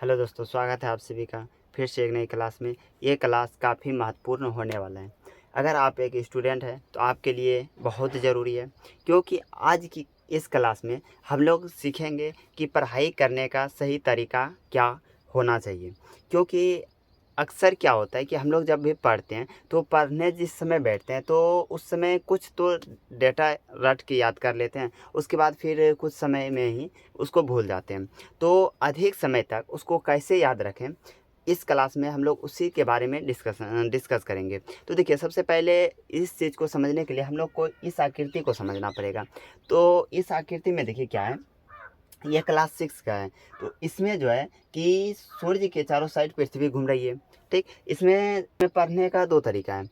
Hello दोस्तों, स्वागत है आप सभी का फिर से एक नई क्लास में। ये क्लास काफ़ी महत्वपूर्ण होने वाला है। अगर आप एक स्टूडेंट हैं तो आपके लिए बहुत ज़रूरी है, क्योंकि आज की इस क्लास में हम लोग सीखेंगे कि पढ़ाई करने का सही तरीका क्या होना चाहिए। क्योंकि अक्सर क्या होता है कि हम लोग जब भी पढ़ते हैं तो पढ़ने जिस समय बैठते हैं तो उस समय कुछ तो डेटा रट के याद कर लेते हैं, उसके बाद फिर कुछ समय में ही उसको भूल जाते हैं। तो अधिक समय तक उसको कैसे याद रखें, इस क्लास में हम लोग उसी के बारे में डिस्कस करेंगे। तो देखिए, सबसे पहले इस चीज़ को समझने के लिए हम लोग को इस आकृति को समझना पड़ेगा। तो इस आकृति में देखिए क्या है, ये क्लास 6 का है। तो इसमें जो है कि सूर्य के चारों साइड पृथ्वी घूम रही है, ठीक। इसमें पढ़ने का 2 तरीका है।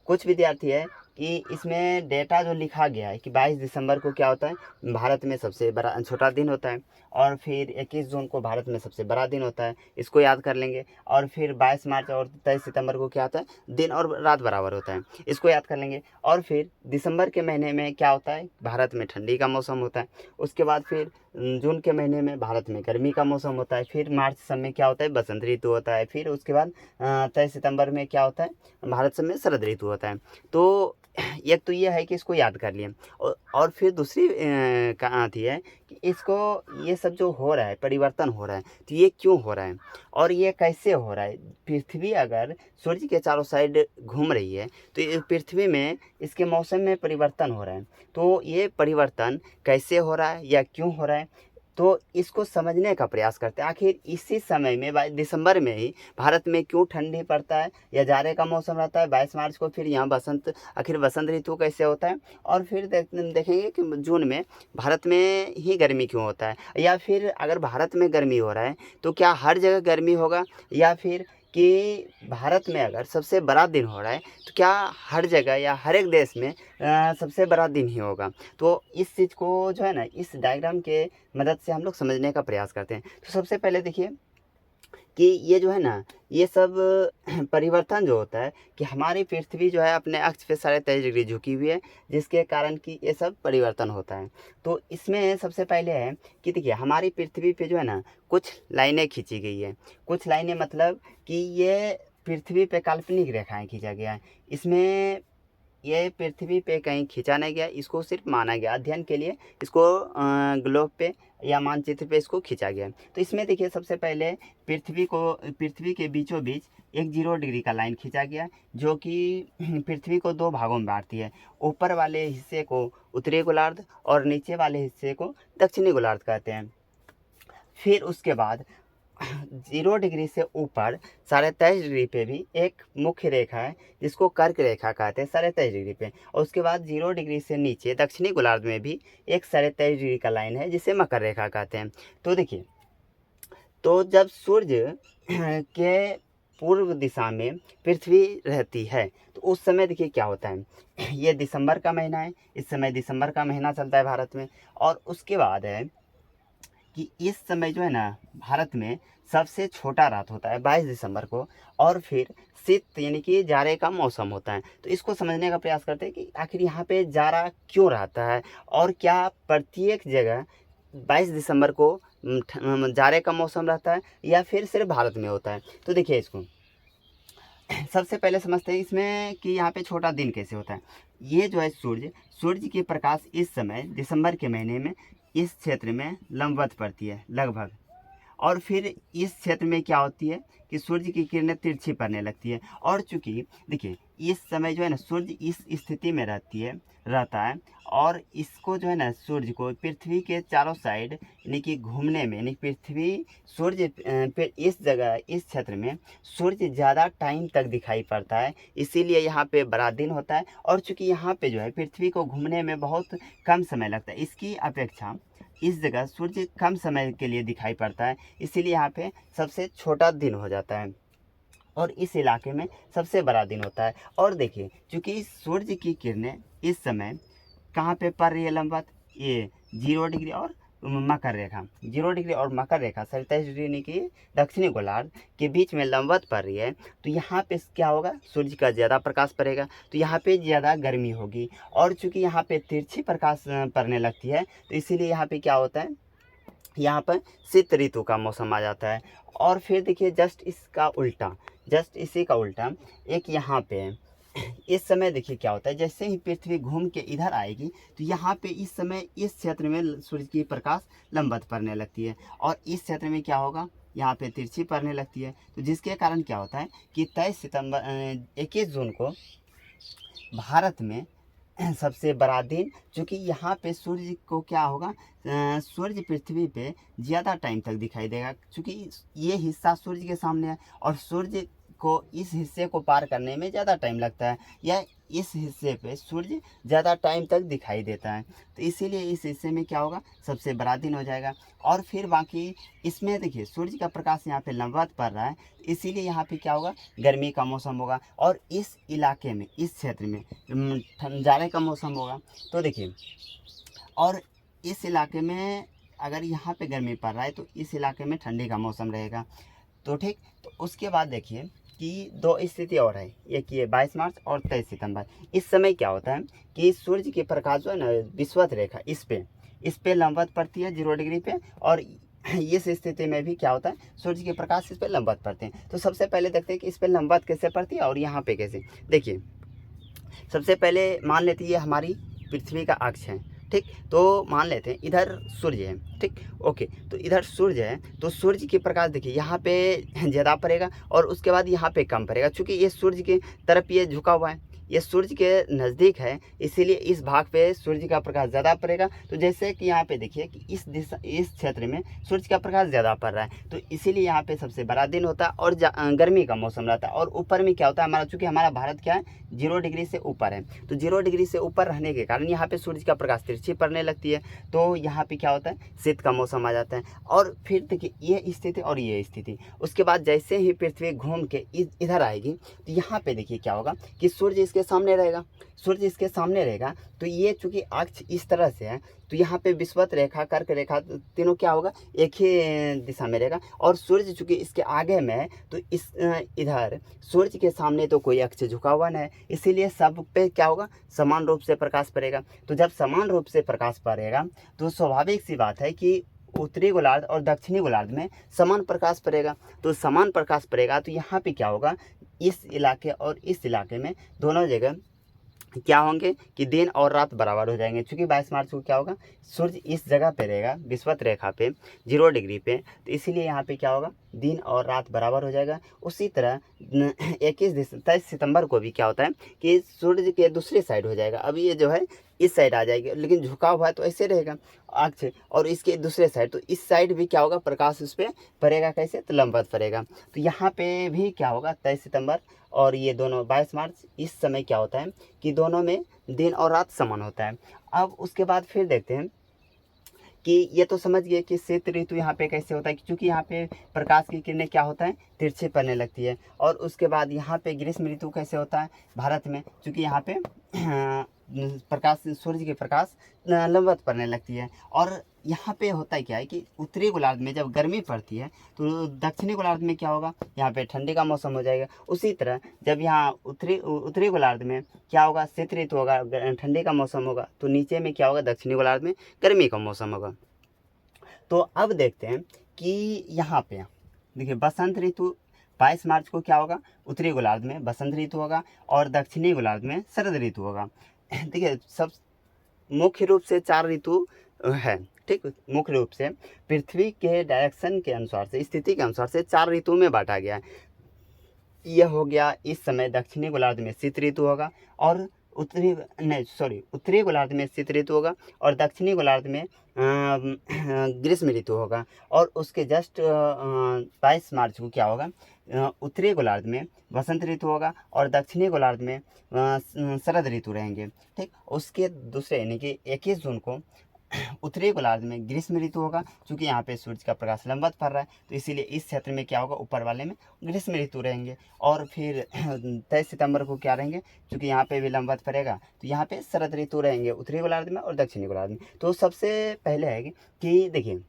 कुछ विद्यार्थी है कि इसमें डेटा जो लिखा गया है कि 22 दिसंबर को क्या होता है, भारत में सबसे बड़ा छोटा दिन होता है, और फिर 21 जून को भारत में सबसे बड़ा दिन होता है, इसको याद कर लेंगे। और फिर 22 मार्च और 23 सितंबर को क्या होता है, दिन और रात बराबर होता है, इसको याद कर लेंगे। और फिर दिसंबर के महीने में क्या होता है, भारत में ठंडी का मौसम होता है। उसके बाद फिर जून के महीने में भारत में गर्मी का मौसम होता है। फिर मार्च सब में क्या होता है, बसंत ऋतु होता है। फिर उसके बाद 23 सितंबर में क्या होता है, भारत सब में शरद ऋतु होता है। तो एक तो ये है कि इसको याद कर लिए। और फिर दूसरी कहाँ थी है कि इसको, ये सब जो हो रहा है, परिवर्तन हो रहा है, तो ये क्यों हो रहा है और ये कैसे हो रहा है। पृथ्वी अगर सूर्य के चारों साइड घूम रही है तो ये पृथ्वी में इसके मौसम में परिवर्तन हो रहा है। तो ये परिवर्तन कैसे हो रहा है या क्यों हो रहा है, तो इसको समझने का प्रयास करते हैं। आखिर इसी समय में दिसंबर में ही भारत में क्यों ठंडी पड़ता है या जाड़े का मौसम रहता है 22 मार्च को, फिर यहाँ बसंत, आखिर बसंत ऋतु कैसे होता है। और फिर देखेंगे कि जून में भारत में ही गर्मी क्यों होता है, या फिर अगर भारत में गर्मी हो रहा है तो क्या हर जगह गर्मी होगा, या फिर कि भारत में अगर सबसे बड़ा दिन हो रहा है तो क्या हर जगह या हर एक देश में सबसे बड़ा दिन ही होगा। तो इस चीज़ को जो है ना, इस डायग्राम के मदद से हम लोग समझने का प्रयास करते हैं। तो सबसे पहले देखिए कि ये जो है ना, ये सब परिवर्तन जो होता है कि हमारी पृथ्वी जो है अपने अक्ष पे 23.5 डिग्री झुकी हुई है, जिसके कारण कि ये सब परिवर्तन होता है। तो इसमें सबसे पहले है कि देखिए, हमारी पृथ्वी पे जो है ना कुछ लाइनें खींची गई है। कुछ लाइनें मतलब कि ये पृथ्वी पे काल्पनिक रेखाएं खींचा गया है। इसमें ये पृथ्वी पे कहीं खींचा नहीं गया, इसको सिर्फ माना गया अध्ययन के लिए। इसको ग्लोब पे या मानचित्र पे इसको खींचा गया। तो इसमें देखिए, सबसे पहले पृथ्वी के बीचों बीच एक 0 डिग्री का लाइन खींचा गया, जो कि पृथ्वी को 2 भागों में बांटती है। ऊपर वाले हिस्से को उत्तरी गोलार्ध और नीचे वाले हिस्से को दक्षिणी गोलार्ध कहते हैं। फिर उसके बाद 0 डिग्री से ऊपर 23.5 डिग्री पे भी एक मुख्य रेखा है, जिसको कर्क रेखा कहते हैं, 23.5 डिग्री पे। और उसके बाद 0 डिग्री से नीचे दक्षिणी गोलार्ध में भी एक 23.5 डिग्री का लाइन है, जिसे मकर रेखा कहते हैं। तो देखिए, तो जब सूर्य के पूर्व दिशा में पृथ्वी रहती है तो उस समय देखिए क्या होता है, ये दिसंबर का महीना है, इस समय दिसंबर का महीना चलता है भारत में। और उसके बाद है कि इस समय जो है ना, भारत में सबसे छोटा रात होता है 22 दिसंबर को। और फिर शीत यानी कि जाड़े का मौसम होता है। तो इसको समझने का प्रयास करते हैं कि आखिर यहाँ पे जाड़ा क्यों रहता है, और क्या प्रत्येक जगह 22 दिसंबर को जाड़े का मौसम रहता है, या फिर सिर्फ भारत में होता है। तो देखिए, इसको सबसे पहले समझते हैं इसमें कि यहाँ पे छोटा दिन कैसे होता है। ये जो है, सूर्य की प्रकाश इस समय दिसंबर के महीने में इस क्षेत्र में लंबवत पड़ती है लगभग। और फिर इस क्षेत्र में क्या होती है कि सूर्य की किरणें तिरछी पड़ने लगती है। और चूंकि देखिए, इस समय जो है ना, सूर्य इस स्थिति में रहता है। और इसको जो है ना, सूर्य को पृथ्वी के चारों साइड यानी कि घूमने में, यानी पृथ्वी सूर्य पे इस जगह, इस क्षेत्र में सूर्य ज़्यादा टाइम तक दिखाई पड़ता है, इसीलिए यहाँ पे बड़ा दिन होता है। और चूंकि यहाँ पे जो है पृथ्वी को घूमने में बहुत कम समय लगता है, इसकी अपेक्षा इस जगह सूर्य कम समय के लिए दिखाई पड़ता है, इसीलिए यहाँ पे सबसे छोटा दिन हो जाता है और इस इलाके में सबसे बड़ा दिन होता है। और देखिए, चूंकि सूर्य की किरणें इस समय कहाँ पे पड़ रही है लंबवत, ये 0 डिग्री और मकर रेखा, 0 डिग्री और मकर रेखा 27 डिग्री यानी कि दक्षिणी गोलार्ध के बीच में लंबवत पड़ रही है। तो यहाँ पे क्या होगा, सूर्य का ज़्यादा प्रकाश पड़ेगा, तो यहाँ पे ज़्यादा गर्मी होगी। और चूंकि यहाँ पे तिरछी प्रकाश पड़ने लगती है, तो इसीलिए यहाँ पे क्या होता है यहाँ पर शीत ऋतु का मौसम आ जाता है। और फिर देखिए जस्ट इसका उल्टा, जस्ट इसी का उल्टा एक यहाँ पे है। इस समय देखिए क्या होता है, जैसे ही पृथ्वी घूम के इधर आएगी तो यहाँ पे इस समय इस क्षेत्र में सूर्य की प्रकाश लंबवत पड़ने लगती है, और इस क्षेत्र में क्या होगा, यहाँ पे तिरछी पड़ने लगती है। तो जिसके कारण क्या होता है कि 21 जून को भारत में सबसे बड़ा दिन, चूँकि यहाँ पे सूर्य को क्या होगा, सूर्य पृथ्वी पे ज़्यादा टाइम तक दिखाई देगा, क्योंकि ये हिस्सा सूर्य के सामने है और सूर्य को इस हिस्से को पार करने में ज़्यादा टाइम लगता है, या इस हिस्से पे सूर्य ज़्यादा टाइम तक दिखाई देता है। तो इसीलिए इस हिस्से में क्या होगा, सबसे बड़ा दिन हो जाएगा। और फिर बाकी इसमें देखिए सूर्य का प्रकाश यहाँ पे लंबवत पड़ रहा है, इसीलिए यहाँ पे क्या होगा, गर्मी का मौसम होगा। और इस इलाके में, इस क्षेत्र में जाड़े का मौसम होगा। तो देखिए, और इस इलाके में अगर यहाँ पे गर्मी पड़ रहा है तो इस इलाके में ठंडी का मौसम रहेगा। तो ठीक, तो उसके बाद देखिए कि दो स्थिति और है, एक ये 22 मार्च और 23 सितंबर। इस समय क्या होता है कि सूर्य की प्रकाश जो है ना, विषुवत रेखा इस पे लंबवत पड़ती है 0 डिग्री पे, और इस स्थिति में भी क्या होता है, सूर्य के प्रकाश इस पे लंबवत पड़ते हैं। तो सबसे पहले देखते हैं कि इस पे लंबवत कैसे पड़ती है और यहाँ पे कैसे। देखिए सबसे पहले मान लेते हैं ये हमारी पृथ्वी का अक्ष है, ठीक। तो मान लेते हैं इधर सूर्य है, ठीक, ओके। तो इधर सूर्य है, तो सूर्य की प्रकाश देखिए यहाँ पे ज़्यादा पड़ेगा और उसके बाद यहाँ पे कम पड़ेगा, क्योंकि ये सूर्य की तरफ ये झुका हुआ है, ये सूर्य के नज़दीक है, इसीलिए इस भाग पे सूर्य का प्रकाश ज़्यादा पड़ेगा। तो जैसे कि यहाँ पे देखिए कि इस क्षेत्र में सूर्य का प्रकाश ज़्यादा पड़ रहा है, तो इसीलिए यहाँ पे सबसे बड़ा दिन होता है और गर्मी का मौसम रहता है। और ऊपर में क्या होता है हमारा, चूँकि हमारा भारत क्या है, 0 डिग्री से ऊपर है, तो 0 डिग्री से ऊपर रहने के कारण यहाँ पे सूर्य का प्रकाश तिरछी पड़ने लगती है, तो यहाँ पे क्या होता है, शीत का मौसम आ जाता है। और फिर देखिए ये स्थिति और ये स्थिति, उसके बाद जैसे ही पृथ्वी घूम के इधर आएगी तो यहाँ पे देखिए क्या होगा कि सूर्य इसके सामने रहेगा, सूर्य इसके सामने रहेगा। तो ये चूंकि अक्ष इस तरह से है, तो यहाँ पे विषुवत रेखा, कर्क रेखा, तीनों क्या होगा, एक ही दिशा में रहेगा। और सूर्य चूंकि इसके आगे में है, तो इस इधर सूर्य के सामने तो कोई अक्ष झुका हुआ नहीं है, इसीलिए सब पे क्या होगा, समान रूप से प्रकाश पड़ेगा। तो जब समान रूप से प्रकाश पड़ेगा तो स्वाभाविक सी बात है कि उत्तरी गोलार्ध और दक्षिणी गोलार्ध में समान प्रकाश पड़ेगा। तो समान प्रकाश पड़ेगा तो यहाँ पे क्या होगा, इस इलाके और इस इलाके में दोनों जगह क्या होंगे कि दिन और रात बराबर हो जाएंगे। क्योंकि 22 मार्च को क्या होगा, सूर्य इस जगह पे रहेगा, विषुवत रेखा पे 0 डिग्री पे, तो इसीलिए यहाँ पे क्या होगा, दिन और रात बराबर हो जाएगा। उसी तरह 23 सितंबर को भी क्या होता है कि सूर्य के दूसरी साइड हो जाएगा। अभी ये जो है इस साइड आ जाएगी, लेकिन झुका हुआ है तो ऐसे रहेगा अक्ष, और इसके दूसरे साइड, तो इस साइड भी क्या होगा, प्रकाश उस पर पड़ेगा, कैसे, तो लंबवत पड़ेगा। तो यहाँ पे भी क्या होगा, 23 सितंबर और ये दोनों 22 मार्च, इस समय क्या होता है कि दोनों में दिन और रात समान होता है। अब उसके बाद फिर देखते हैं कि ये तो समझ गए कि शीत ऋतु यहाँ पे कैसे होता है, क्योंकि यहाँ पे प्रकाश की किरणें क्या होता है, तिरछी पड़ने लगती है। और उसके बाद यहाँ पे ग्रीष्म ऋतु कैसे होता है भारत में, क्योंकि यहाँ पे प्रकाश, सूर्य के प्रकाश लंबवत पड़ने लगती है। और यहाँ पे होता है क्या है कि उत्तरी गोलार्ध में जब गर्मी पड़ती है तो दक्षिणी गोलार्ध में क्या होगा, यहाँ पे ठंडी का मौसम हो जाएगा। उसी तरह जब यहाँ उत्तरी गोलार्ध में क्या होगा, शीत ऋतु होगा, ठंडी का मौसम होगा, तो नीचे में क्या होगा, दक्षिणी गोलार्ध में गर्मी का मौसम होगा। तो अब देखते हैं कि यहाँ पे देखिए बसंत ऋतु 22 मार्च को क्या होगा, उत्तरी गोलार्ध में बसंत ऋतु होगा और दक्षिणी गोलार्ध में शरद ऋतु होगा। देखिए सब मुख्य रूप से 4 ऋतु है, ठीक। मुख्य रूप से पृथ्वी के डायरेक्शन के अनुसार से, स्थिति के अनुसार से 4 ऋतुओं में बांटा गया है। यह हो गया, इस समय दक्षिणी गोलार्ध में शीत ऋतु होगा और उत्तरी गोलार्ध में शीत ऋतु होगा और दक्षिणी गोलार्ध में ग्रीष्म ऋतु होगा। और उसके जस्ट 22 मार्च को क्या होगा, उत्तरी गोलार्ध में वसंत ऋतु होगा और दक्षिणी गोलार्ध में शरद ऋतु रहेंगे, ठीक। उसके दूसरे यानी कि 21 जून को उत्तरी गोलार्ध में ग्रीष्म ऋतु होगा, क्योंकि यहाँ पे सूर्य का प्रकाश लंबवत पड़ रहा है, तो इसीलिए इस क्षेत्र में क्या होगा, ऊपर वाले में ग्रीष्म ऋतु रहेंगे। और फिर 23 सितंबर को क्या रहेंगे, क्योंकि यहाँ पे भी लंबवत पड़ेगा, तो यहाँ पे शरद ऋतु रहेंगे उत्तरी गोलार्ध में और दक्षिणी गोलार्ध में। तो सबसे पहले है कि देखिए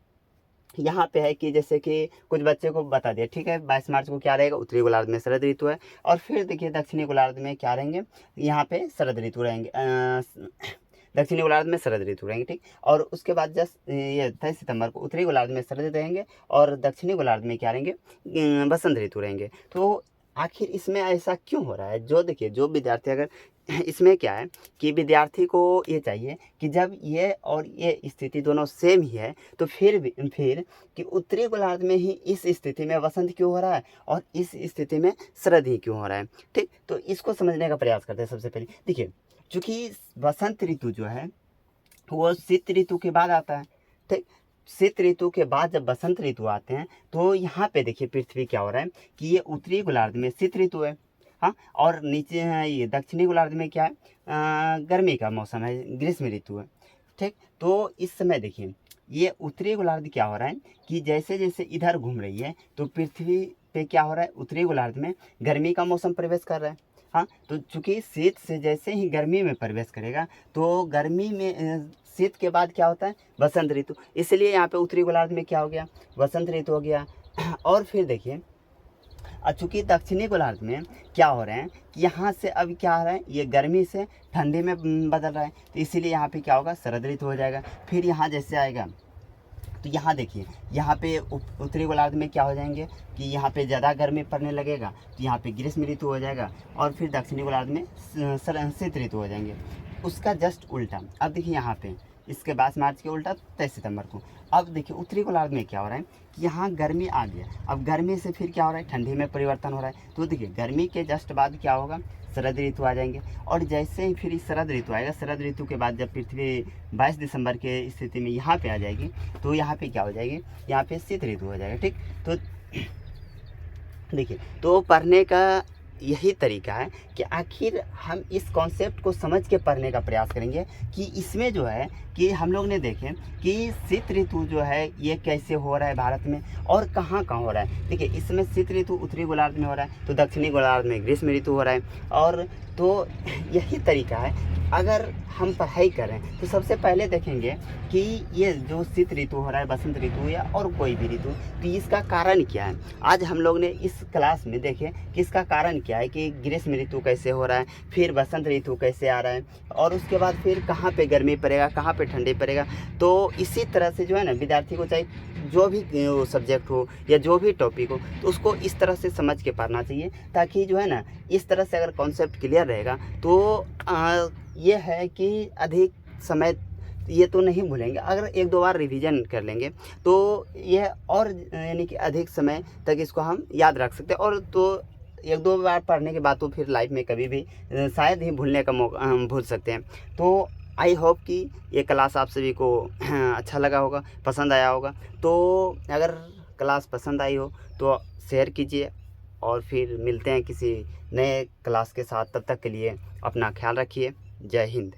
यहाँ पे है कि जैसे कि कुछ बच्चे को बता दिया, ठीक है, 22 मार्च को क्या रहेगा, उत्तरी गोलार्ध में शरद ऋतु है। और फिर देखिए दक्षिणी गोलार्ध में क्या रहेंगे, यहाँ पे शरद ऋतु रहेंगे, दक्षिणी गोलार्ध में शरद ऋतु रहेंगे, ठीक। और उसके बाद जस्ट ये 23 सितंबर को उत्तरी गोलार्ध में शरद रहेंगे और दक्षिणी गोलार्ध में क्या रहेंगे, बसंत ऋतु रहेंगे। तो आखिर इसमें ऐसा क्यों हो रहा है? जो देखिए, जो विद्यार्थी अगर इसमें क्या है कि विद्यार्थी को ये चाहिए कि जब ये और ये स्थिति दोनों सेम ही है तो फिर कि उत्तरी गोलार्ध में ही इस स्थिति में वसंत क्यों हो रहा है और इस स्थिति में शरद ही क्यों हो रहा है, ठीक। तो इसको समझने का प्रयास करते हैं। सबसे पहले देखिए, चूंकि वसंत ऋतु जो है वो शीत ऋतु के बाद आता है, ठीक। शीत ऋतु के बाद जब बसंत ऋतु आते हैं तो यहाँ पे देखिए पृथ्वी क्या हो रहा है कि ये उत्तरी गोलार्ध में शीत ऋतु है, हाँ, और नीचे है ये दक्षिणी गोलार्ध में क्या है, गर्मी का मौसम है, ग्रीष्म ऋतु है, ठीक। तो इस समय देखिए ये उत्तरी गोलार्ध क्या हो रहा है कि जैसे जैसे इधर घूम रही है तो पृथ्वी पे क्या हो रहा है, उत्तरी गोलार्ध में गर्मी का मौसम प्रवेश कर रहा है, हाँ। तो चूंकि शीत से जैसे ही गर्मी में प्रवेश करेगा तो गर्मी में शीत के बाद क्या होता है, बसंत ऋतु, इसलिए यहाँ पे उत्तरी गोलार्ध में क्या हो गया, बसंत ऋतु हो गया। और फिर देखिए चूंकि दक्षिणी गोलार्ध में क्या हो रहे हैं कि यहाँ से अब क्या हो रहा है, ये गर्मी से ठंडी में बदल रहा है, तो इसीलिए यहाँ पे क्या होगा, शरद ऋतु हो जाएगा। फिर यहाँ जैसे आएगा तो यहाँ देखिए, यहाँ पे उत्तरी गोलार्ध में क्या हो जाएंगे कि यहाँ पे ज़्यादा गर्मी पड़ने लगेगा तो यहाँ पे ग्रीष्म ऋतु हो जाएगा और फिर दक्षिणी गोलार्ध में शीत ऋतु हो जाएंगे। उसका जस्ट उल्टा अब देखिए यहाँ पे इसके 22 मार्च के उल्टा 23 सितंबर को। अब देखिए उत्तरी गोलार्ध में क्या हो रहा है कि यहाँ गर्मी आ गया, अब गर्मी से फिर क्या हो रहा है, ठंडी में परिवर्तन हो रहा है। तो देखिए गर्मी के जस्ट बाद क्या होगा, शरद ऋतु आ जाएंगे और जैसे ही फिर शरद ऋतु आएगा, शरद ऋतु के बाद जब पृथ्वी 22 दिसंबर के स्थिति में यहाँ पे आ जाएगी तो यहाँ पे क्या हो जाएगी, यहाँ पे शीत ऋतु हो जाएगा, ठीक। तो देखिए, तो पढ़ने का यही तरीका है कि आखिर हम इस कॉन्सेप्ट को समझ के पढ़ने का प्रयास करेंगे कि इसमें जो है कि हम लोग ने देखें कि शीत ऋतु जो है ये कैसे हो रहा है भारत में और कहाँ कहाँ हो रहा है। देखिए इसमें शीत ऋतु उत्तरी गोलार्ध में हो रहा है तो दक्षिणी गोलार्ध में ग्रीष्म ऋतु हो रहा है। और तो यही तरीका है, अगर हम पढ़ाई करें तो सबसे पहले देखेंगे कि ये जो शीत ऋतु हो रहा है, बसंत ऋतु या और कोई भी ऋतु, तो इसका कारण क्या है। आज हम लोग ने इस क्लास में देखे कि इसका कारण क्या है कि ग्रीष्म ऋतु कैसे हो रहा है, फिर बसंत ऋतु कैसे आ रहा है और उसके बाद फिर कहाँ पे गर्मी पड़ेगा, कहाँ पे ठंडी पड़ेगा। तो इसी तरह से जो है ना, विद्यार्थी को चाहे जो भी सब्जेक्ट हो या जो भी टॉपिक हो तो उसको इस तरह से समझ के पढ़ना चाहिए, ताकि जो है ना इस तरह से अगर कॉन्सेप्ट क्लियर रहेगा तो ये है कि अधिक समय ये तो नहीं भूलेंगे। अगर एक दो बार रिवीजन कर लेंगे तो यह और यानी कि अधिक समय तक इसको हम याद रख सकते हैं। और तो एक दो बार पढ़ने के बाद तो फिर लाइफ में कभी भी शायद ही भूलने का मौका हम भूल सकते हैं। तो आई होप कि ये क्लास आप सभी को अच्छा लगा होगा, पसंद आया होगा। तो अगर क्लास पसंद आई हो तो शेयर कीजिए और फिर मिलते हैं किसी नए क्लास के साथ। तब तक के लिए अपना ख्याल रखिए। जय हिंद।